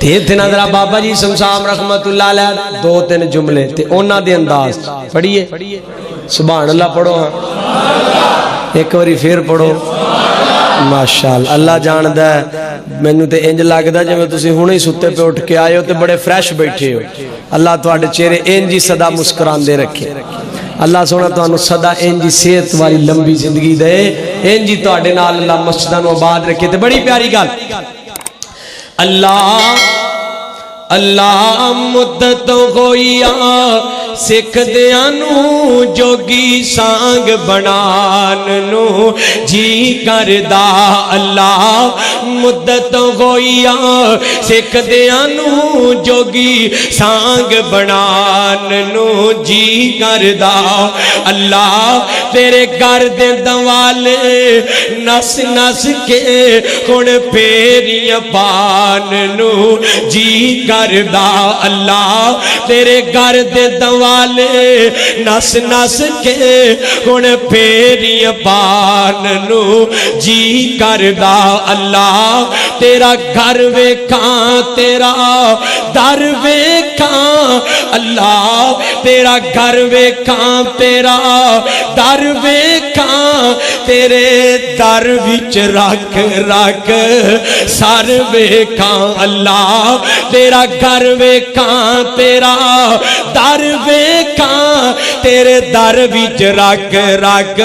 تے اتنے نظرہ بابا جی سمسام رحمت اللہ علیہ دو تین جملے تے اونا دے انداز پڑھیے سبحان اللہ پڑھو ہاں ایک واری پھر پڑھو ماشاءاللہ اللہ جاندہ ہے میں نے تے انج لگدا جے میں تسی ہنے ہی ستے پہ اٹھ کے آئے ہو تے بڑے فریش بیٹھے ہو اللہ تواڈے چہرے انج ہی صدا مسکراندے رکھے اللہ سونا تانوں صدا انج صحت والی لمبی زندگی دے انج ہی تواڈے نال اللہ مسجداں نوں آباد رکھے تے بڑی پیاری گل اللہ اللہ مدت ہوئی سکھ دیانو جوگی سانگ بنان نو جی کردا اللہ مدت ہوئی سکھ دیانو جوگی سانگ بنان نو جی کردا اللہ تیرے گھر دے دوالے نس نس کے ہن پیریاں پان نو جی کردا اللہ تیرے گھر دے دوالے نس نس کے ہن پیریاں پان نو جی کردا اللہ تیرا گھر ویکھاں تیرا در ویکھاں اللہ تیرا گھر ویکھاں تیرا در ویکھاں تیرے در وچ رکھ رکھ سر ویکھاں اللہ تیرا گھر ویکھاں تیرا در ویکھاں تیرے در وچ رکھ رکھ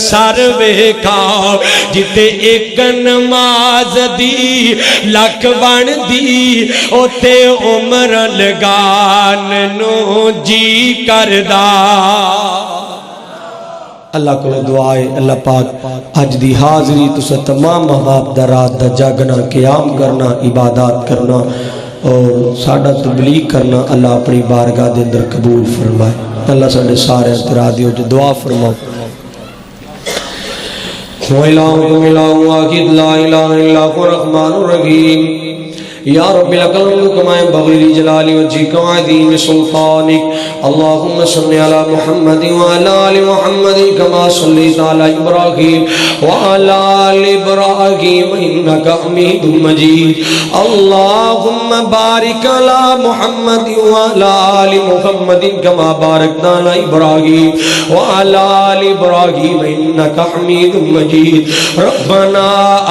سر ویکھاں جتے ایک نماز دی لکھ بن دی اوتے عمر لگان نو جی کردا اللہ کو دعائے اللہ پاک آج دی حاضری تسا تمام محباب دا رات دا جاگنا قیام کرنا عبادات کرنا اور ساڑھا تبلیغ کرنا اللہ اپنی بارگاہ دے اندر قبول فرمائے اللہ ساڑھے سارے اعتراضیوں جو دعا فرماؤ وَإِلَهُكُمْ إِلَهٌ وَاحِدٌ لَا إِلَهَ إِلَّا هُوَ الرَّحْمَنُ الرَّحِيمُ یا رب العالمین کما بغیر جلال وجهک وعظیم سلطانک اللهم صل علی محمد وعلى آل محمد كما صليت على ابراہیم وعلى آل ابراہیم انک حمید مجید اللهم بارک علی محمد وعلى آل محمد كما بارکت علی ابراہیم وعلى آل ابراہیم انک حمید مجید ربنا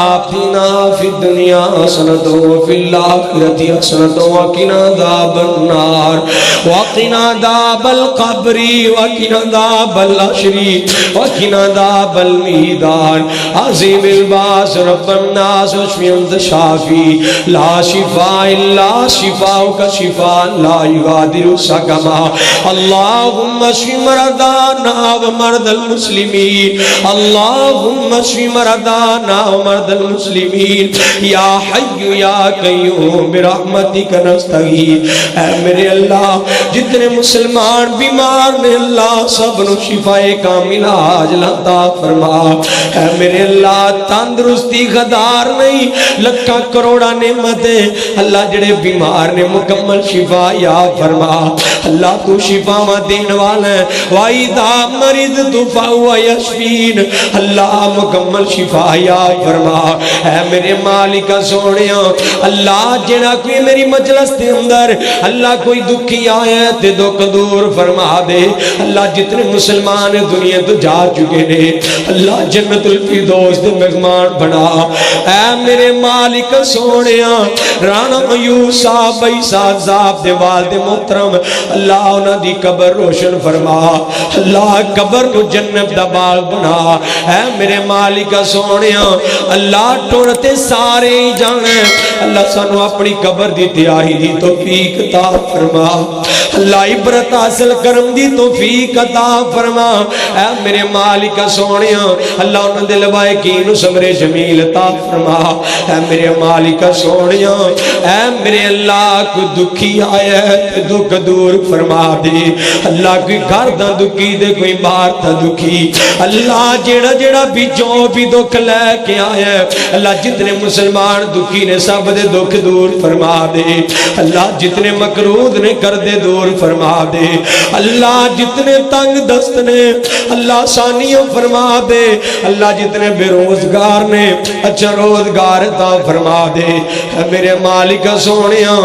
آتنا فی الدنیا حسنۃ وفی الآخرة حسنة وقنا عذاب النار وقنا عذاب القبر وقنا عذاب الحشر وقنا عذاب الميدان عظيم الباس رب الناس واشف انت الشافي لا شفاء الا شفاؤك شفاء لا يغادر سقما اللهم اشف مرضانا ومرضى المسلمين اللهم اشف مرضانا ومرضى المسلمين يا حي يا قيوم برحمتک نستغیث اے میرے اللہ جتنے مسلمان بیمار نے اللہ سب نو شفاء کامل عاجل عطا فرما اے میرے اللہ تندرستی غدار نہیں لکھاں کروڑا نعمت اللہ جڑے بیمار نے مکمل شفا یا فرما اللہ تو شفا دین والا ہے وَإِذَا مَرِضْتُ فَهُوَ يَشْفِينِ اللہ مکمل شفا یا فرما اے میرے مالک سونیا اللہ جنا کوئی میری مجلس دے اندر اللہ کوئی دکھی آیا ہے تے دکھ دور فرما دے اللہ جتنے مسلمان دنیا تو جا چکے نے اللہ جنت الفردوس دے مہمان بنا اے میرے مالک سونیا رانا ایوب صاحب بھائی صاحب دے والد محترم اللہ انہاں دی قبر روشن فرما اللہ قبر کو جنت دا باغ بنا اے میرے مالک سونیا اللہ ٹوڑتے سارے جانے اللہ سانو اپنی قبر دی تیاری دی توفیق عطا فرما اللہ عبرت حاصل کرم دی توفیق عطا فرما اے میرے مالک سونیا اللہ انہاں دے لوائقین صبر جمیل عطا فرما اے میرے مالک سونیا اے میرے اللہ کو دکھی آیا ہے دکھ دور فرما دے اللہ کوئی گھر دا دکھی دے کوئی بار دا دکھی اللہ جیڑا جیڑا بھی جو بھی دکھ لے کے آیا ہے اللہ جتنے مسلمان دکھی نے سب دے دکھ دور فرما دے اللہ، جتنے مقروض نے قرضے دور فرما دے اللہ، جتنے تنگ دست نے اللہ آسانیاں فرما دے اللہ، جتنے بے روزگار نے اچھا روزگار عطا فرما دے میرے مالک سونیا،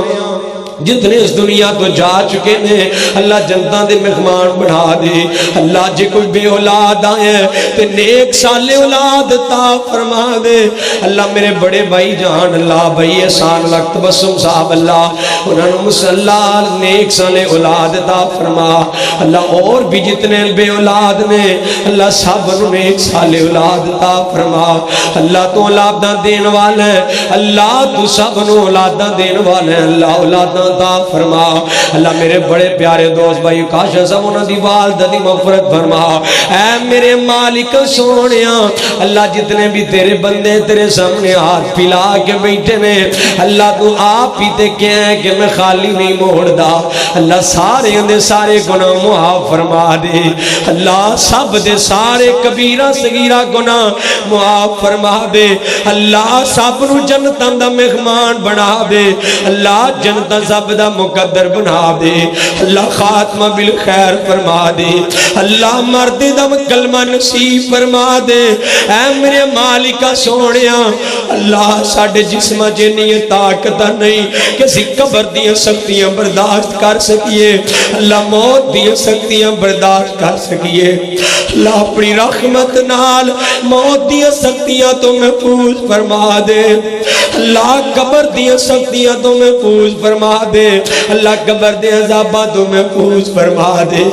جتنے اس دنیا تو جا چکے نے اللہ جنتاں دے مہمان بنا دے اللہ، جے کوئی بے اولاد آئے تے نیک سال اولاد عطا فرما دے اللہ، میرے بڑے بھائی جان اللہ بھائی احسان لخت بسم صاحب اللہ، انہوں نے مسلح نیک سال اولاد عطا فرما اللہ، اور بھی جتنے بے اولاد نے اللہ سب انہوں نے نیک سال اولاد عطا فرما اللہ، تو اولاداں دین والا ہے اللہ، تو سب انہوں اولاداں دین والا ہے اللہ، اولاداں عطا فرما اللہ، میرے بڑے پیارے دوست بھائی کاشا صاحب انہوں دی والدہ دی مغفرت فرما اے میرے مالک سونیا اللہ، جتنے بھی تیرے بندے تیرے سامنے ہاتھ پھیلا کے بیٹھے نے اللہ، تو آپ ہی تے کیا ہے کہ میں خالی نہیں موڑ دا اللہ، سارے دے سارے گناہ معاف فرما دے اللہ، سب دے سارے کبیرہ صغیرہ گناہ معاف فرما دے اللہ، سب نو جنتاں دا مہمان بنا دے اللہ، جنتاں سب دا مقدر بنا دے اللہ، خاتمہ بالخیر فرما دے اللہ، مرد دا کلمہ نصیب فرما دے اے میرے مالکہ سونیا اللہ، ساڑھے جسم جنی طاقت نہیں کسی قبر دیا سختیاں برداشت کر سکیے اللہ، موت دیا سختیاں برداشت کر سکیے اللہ، اپنی رحمت نال موت دیا سختیاں تو محفوظ فرما دے اللہ، قبر دیا سختیاں تو محفوظ فرما دے اللہ، قبر دے عذابہ تو محفوظ فرما دے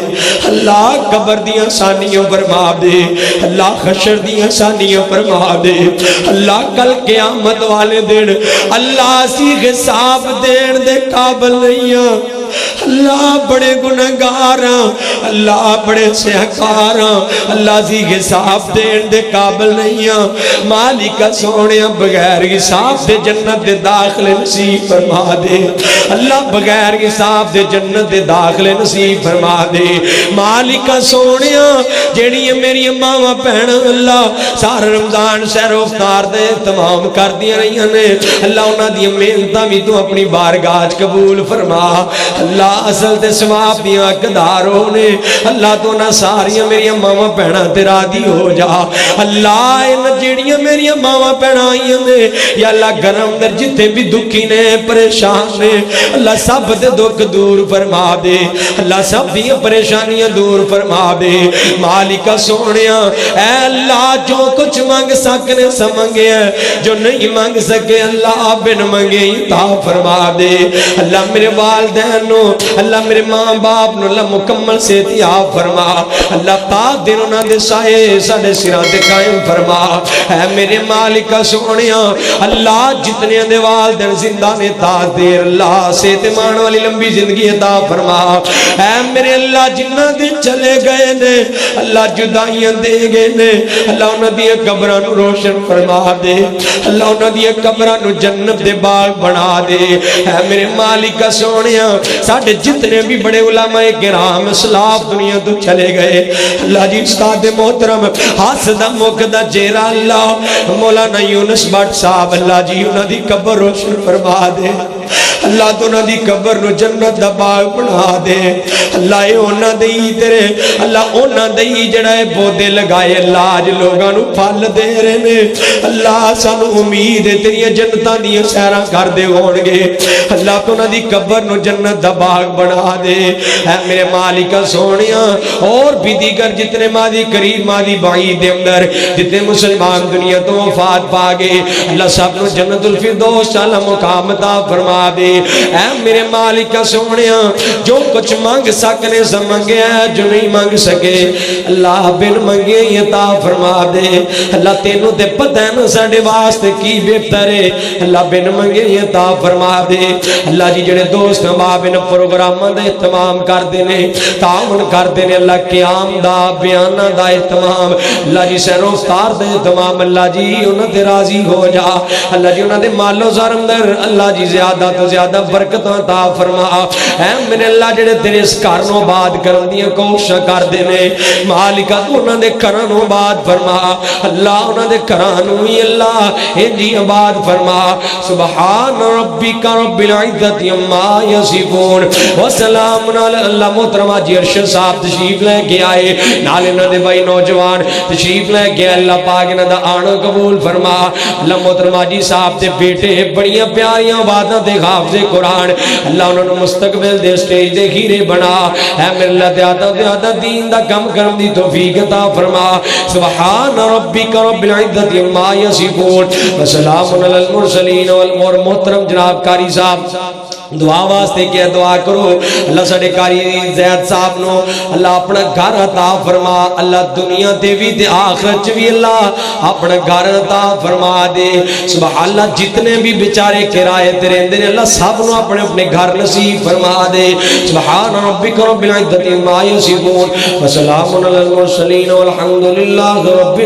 اللہ، قبر دیا آسانیاں فرما دے اللہ، حشر دیا آسانیاں فرما دے اللہ، کل قیامت والے دن اللہ سی حساب دین دے قابل نہیں اللہ، بڑے گناہگار اللہ، بڑے سہکار اللہ، سی حساب دین دے قابل نہیں مالکہ سونیا، بغیر حساب دے جنت دے داخل نصیب فرما دے اللہ، بغیر حساب دے جنت دے داخل نصیب فرما دے مالکہ سونیا، جیڑی میری ماما پہن اللہ سارا رمضان سیر و افطار دے تمام کر دیا رہی نے اللہ، انہاں دی محنتاں بھی تو اپنی بارگاہ قبول فرما اللہ، اصل تے ثواب دیاں حقداروں نے اللہ، تو نہ ساریاں میری ماما پہنا تے راضی ہو جا اللہ، ان جیڑیاں میری ماما پہنا آئیاں نے یا اللہ گرم در جتے بھی دکھی نے پریشان نے اللہ، سب دے دکھ دور فرما دے اللہ، سب دی پریشانیاں دور فرما دے مالکہ سونیا اے اللہ، جو کچھ مانگ سکنے سمانگے ہیں، جو نہیں مانگ سکے اللہ بن مانگے عطا فرما دے اللہ، میرے والدین نو اللہ، میرے ماں باپ نو اللہ مکمل صحت عطا فرما اللہ، تا دن انہاں دے سائے ساڈے سراں تے قائم فرما اے میرے مالکہ سونیا اللہ، جتنے دے والدین زندہ نے تا دیر اللہ صحت مان والی لمبی زندگی عطا فرما اے میرے اللہ، جنہ دے چلے گئے نے اللہ، جدائیاں دے گئے نے اللہ، انہاں دی قبراں نو روشن فرما دے اللہ، انہاں دی قبراں نو جنت دے باغ بنا دے اے میرے مالکہ سونیا، ساڈے جتنے بھی بڑے علماء کرام اسلاف دنیا تو چلے گئے اللہ جی، استاد محترم حاسدہ مقدہ جیرہ اللہ مولانا یونس بٹ صاحب اللہ جی، انہاں دی قبر روشن فرما دے اللہ، تو انہاں دی قبر نو جنت دا باغ بنا دے اللہ، اے انہاں دی تیرے اللہ، انہاں دی جڑے پودے لگائے اللہ، آج لوگاں نو پھل دے رہے نے اللہ، سانو امید ہے تیری جنتاں دی سیراں کر دے ہون گے اللہ، تو انہاں دی قبر نو جنت دا باغ بنا دے اے میرے مالکہ سونیا، اور بھی دیگر جتنے ماضی قریب ماضی بعید دے اندر جتنے مسلمان دنیا تو وفات پا گئے اللہ، سب نو جنت الفردوس اعلی مقام عطا فرما دے اے میرے مالکہ سونیا، جو کچھ مانگ سکنے سے مانگے ہیں، جو نہیں مانگ سکے اللہ بن مانگے عطا فرما دے اللہ، تینوں تے پتہ ہے نا ساڈے واسطے کی بہتر ہے اللہ، بن مانگے عطا فرما دے اللہ جی، جڑے دوست احباب ان پروگراماں دا اہتمام کردے نے، تعاون کردے نے اللہ، قیام دا بیاناں دا اہتمام اللہ جی، سیر و افطار دا اہتمام اللہ جی، انہاں تے راضی ہو جا اللہ جی، انہاں دے مال و زر اندر اللہ جی زیادہ تو زیادہ زیادہ برکت عطا فرما اے میرے اللہ جڑے تیرے اس گھر نو آباد کرن دی کوشش کردے نے مالکا تو انہاں دے گھراں نو آباد فرما اللہ انہاں دے گھراں نو ہی اللہ انجی آباد فرما سبحان ربک رب العزت عما یصفون وسلام علی اللہ محترمہ جی ارشد صاحب تشریف لے کے آئے نال انہاں دے بھائی نوجوان تشریف لے کے اللہ پاک انہاں دا آنا قبول فرما اللہ محترمہ جی صاحب دے بیٹے بڑیاں پیاریاں باتاں دے حافظ قرآن اللہ انہوں نے مستقبل دے سٹیج دے ہیرے بنا اے میرے اللہ دیادہ دین دا کم کرم دی توفیق عطا فرما سبحان ربک رب العزت عما یصفون وسلام علی المرسلین والمور محترم جناب قاری صاحب دعا واسطے کیا دعا کرو اللہ ساڑے قاری زید صاحب نو اللہ اپنا گھر عطا فرما اللہ دنیا تے بھی تے آخرت بھی اللہ اپنا گھر عطا فرما دے سبحان اللہ جتنے بھی بیچارے کرائے تیرے اندر اللہ سب نو اپنے اپنے گھر نصیب فرما دے سبحان ربک رب العزت عما یصفون وسلام علی المرسلین والحمدللہ رب